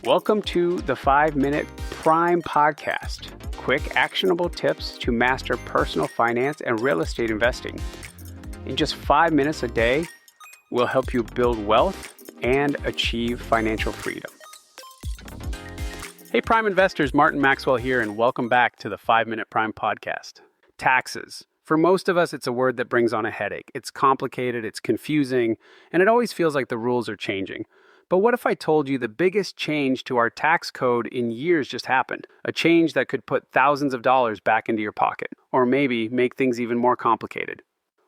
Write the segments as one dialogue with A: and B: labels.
A: Welcome to the 5-Minute Prime Podcast. Quick, actionable tips to master personal finance and real estate investing. In just 5 minutes a day, we'll help you build wealth and achieve financial freedom. Hey, Prime investors, Martin Maxwell here, and welcome back to the 5-Minute Prime Podcast. Taxes. For most of us, it's a word that brings on a headache. It's complicated, it's confusing, and it always feels like the rules are changing. But what if I told you the biggest change to our tax code in years just happened? A change that could put thousands of dollars back into your pocket, or maybe make things even more complicated.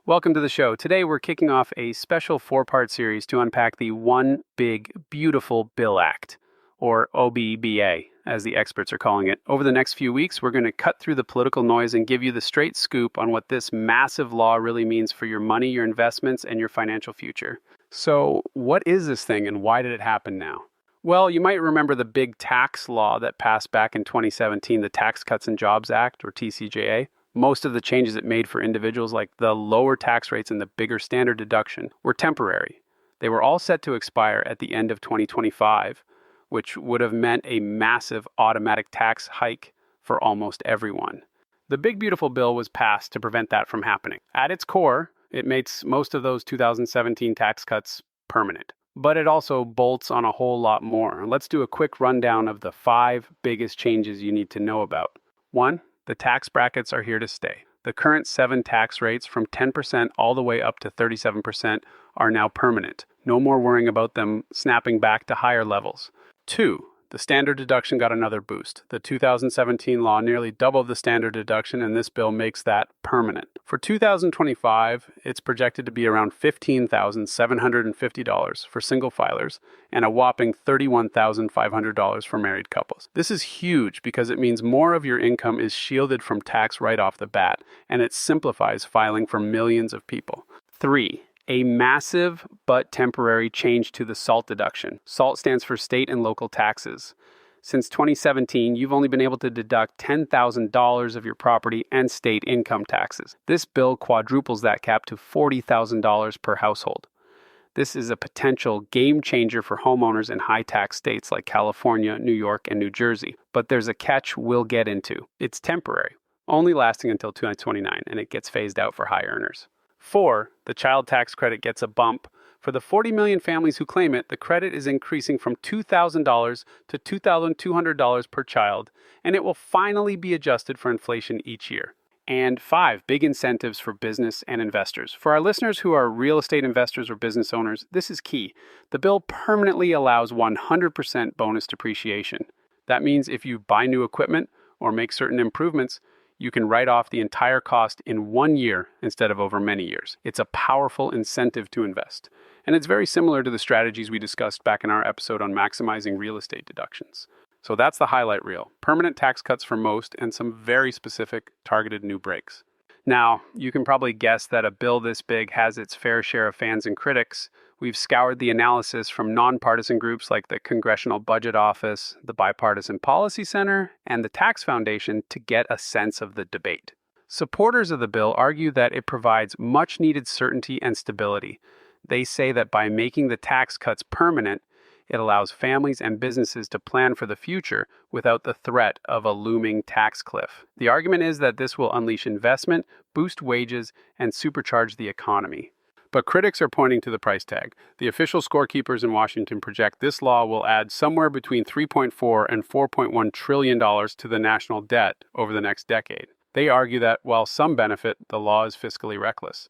A: Welcome to the show. Today we're kicking off a special 4-part series to unpack the One Big Beautiful Bill Act, or OBBA, as the experts are calling it. Over the next few weeks, we're going to cut through the political noise and give you the straight scoop on what this massive law really means for your money, your investments, and your financial future. So, what is this thing and why did it happen now? Well, you might remember the big tax law that passed back in 2017, the Tax Cuts and Jobs Act, or TCJA. Most of the changes it made for individuals, like the lower tax rates and the bigger standard deduction, were temporary. They were all set to expire at the end of 2025, which would have meant a massive automatic tax hike for almost everyone. The Big Beautiful Bill was passed to prevent that from happening. At its core, it makes most of those 2017 tax cuts permanent. But it also bolts on a whole lot more. Let's do a quick rundown of the 5 biggest changes you need to know about. 1, the tax brackets are here to stay. The current 7 tax rates from 10% all the way up to 37% are now permanent. No more worrying about them snapping back to higher levels. 2, the standard deduction got another boost. The 2017 law nearly doubled the standard deduction, and this bill makes that permanent. For 2025, it's projected to be around $15,750 for single filers and a whopping $31,500 for married couples. This is huge because it means more of your income is shielded from tax right off the bat, and it simplifies filing for millions of people. 3, a massive but temporary change to the SALT deduction. SALT stands for state and local taxes. Since 2017, you've only been able to deduct $10,000 of your property and state income taxes. This bill quadruples that cap to $40,000 per household. This is a potential game changer for homeowners in high-tax states like California, New York, and New Jersey. But there's a catch we'll get into. It's temporary, only lasting until 2029, and it gets phased out for high earners. 4, the child tax credit gets a bump. For the 40 million families who claim it, the credit is increasing from $2,000 to $2,200 per child, and it will finally be adjusted for inflation each year. And 5, big incentives for business and investors. For our listeners who are real estate investors or business owners, this is key. The bill permanently allows 100% bonus depreciation. That means if you buy new equipment or make certain improvements, you can write off the entire cost in 1 year instead of over many years. It's a powerful incentive to invest. And it's very similar to the strategies we discussed back in our episode on maximizing real estate deductions. So that's the highlight reel. Permanent tax cuts for most and some very specific targeted new breaks. Now, you can probably guess that a bill this big has its fair share of fans and critics. We've scoured the analysis from non-partisan groups like the Congressional Budget Office, the Bipartisan Policy Center, and the Tax Foundation to get a sense of the debate. Supporters of the bill argue that it provides much-needed certainty and stability. They say that by making the tax cuts permanent, it allows families and businesses to plan for the future without the threat of a looming tax cliff. The argument is that this will unleash investment, boost wages, and supercharge the economy. But critics are pointing to the price tag. The official scorekeepers in Washington project this law will add somewhere between $3.4 and $4.1 trillion to the national debt over the next decade. They argue that while some benefit, the law is fiscally reckless.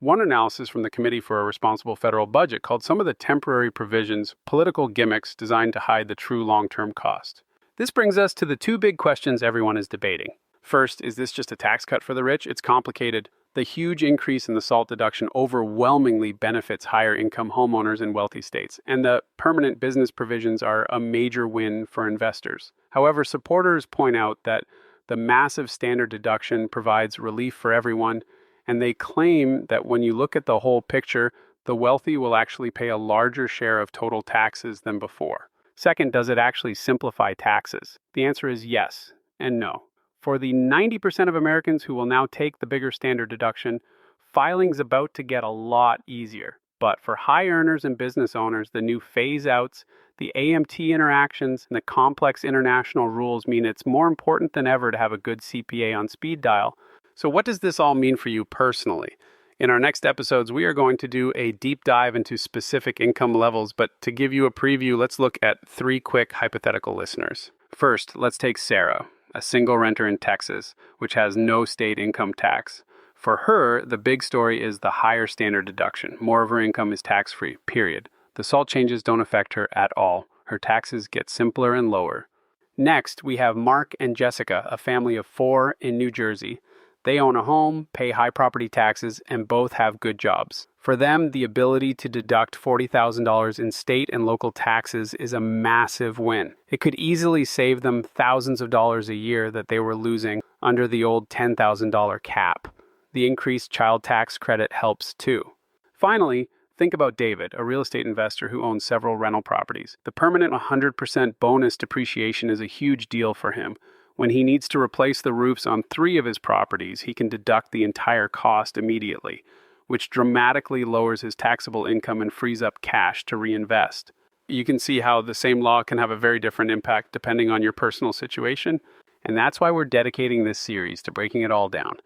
A: One analysis from the Committee for a Responsible Federal Budget called some of the temporary provisions political gimmicks designed to hide the true long-term cost. This brings us to the 2 big questions everyone is debating. First, is this just a tax cut for the rich? It's complicated. The huge increase in the SALT deduction overwhelmingly benefits higher income homeowners in wealthy states, and the permanent business provisions are a major win for investors. However, supporters point out that the massive standard deduction provides relief for everyone, and they claim that when you look at the whole picture, the wealthy will actually pay a larger share of total taxes than before. Second, does it actually simplify taxes? The answer is yes and no. For the 90% of Americans who will now take the bigger standard deduction, filing's about to get a lot easier. But for high earners and business owners, the new phase outs, the AMT interactions, and the complex international rules mean it's more important than ever to have a good CPA on speed dial. So what does this all mean for you personally? In our next episodes, we are going to do a deep dive into specific income levels, but to give you a preview, let's look at 3 quick hypothetical listeners. First, let's take Sarah, a single renter in Texas, which has no state income tax. For her, the big story is the higher standard deduction. More of her income is tax-free, period. The SALT changes don't affect her at all. Her taxes get simpler and lower. Next, we have Mark and Jessica, a family of 4 in New Jersey. They own a home, pay high property taxes, and both have good jobs. For them, the ability to deduct $40,000 in state and local taxes is a massive win. It could easily save them thousands of dollars a year that they were losing under the old $10,000 cap. The increased child tax credit helps too. Finally, think about David, a real estate investor who owns several rental properties. The permanent 100% bonus depreciation is a huge deal for him. When he needs to replace the roofs on 3 of his properties, he can deduct the entire cost immediately, which dramatically lowers his taxable income and frees up cash to reinvest. You can see how the same law can have a very different impact depending on your personal situation, and that's why we're dedicating this series to breaking it all down.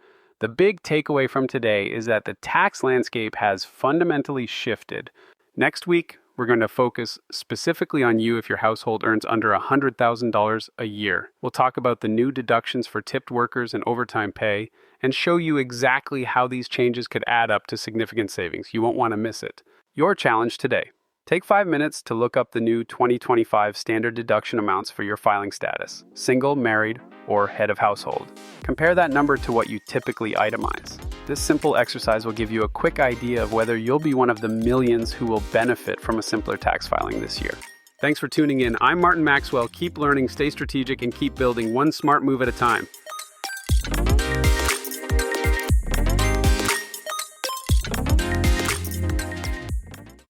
A: The big takeaway from today is that the tax landscape has fundamentally shifted. Next week, we're going to focus specifically on you if your household earns under $100,000 a year. We'll talk about the new deductions for tipped workers and overtime pay and show you exactly how these changes could add up to significant savings. You won't want to miss it. Your challenge today. Take 5 minutes to look up the new 2025 standard deduction amounts for your filing status, single, married, or head of household. Compare that number to what you typically itemize. This simple exercise will give you a quick idea of whether you'll be one of the millions who will benefit from a simpler tax filing this year. Thanks for tuning in. I'm Martin Maxwell. Keep learning, stay strategic, and keep building one smart move at a time.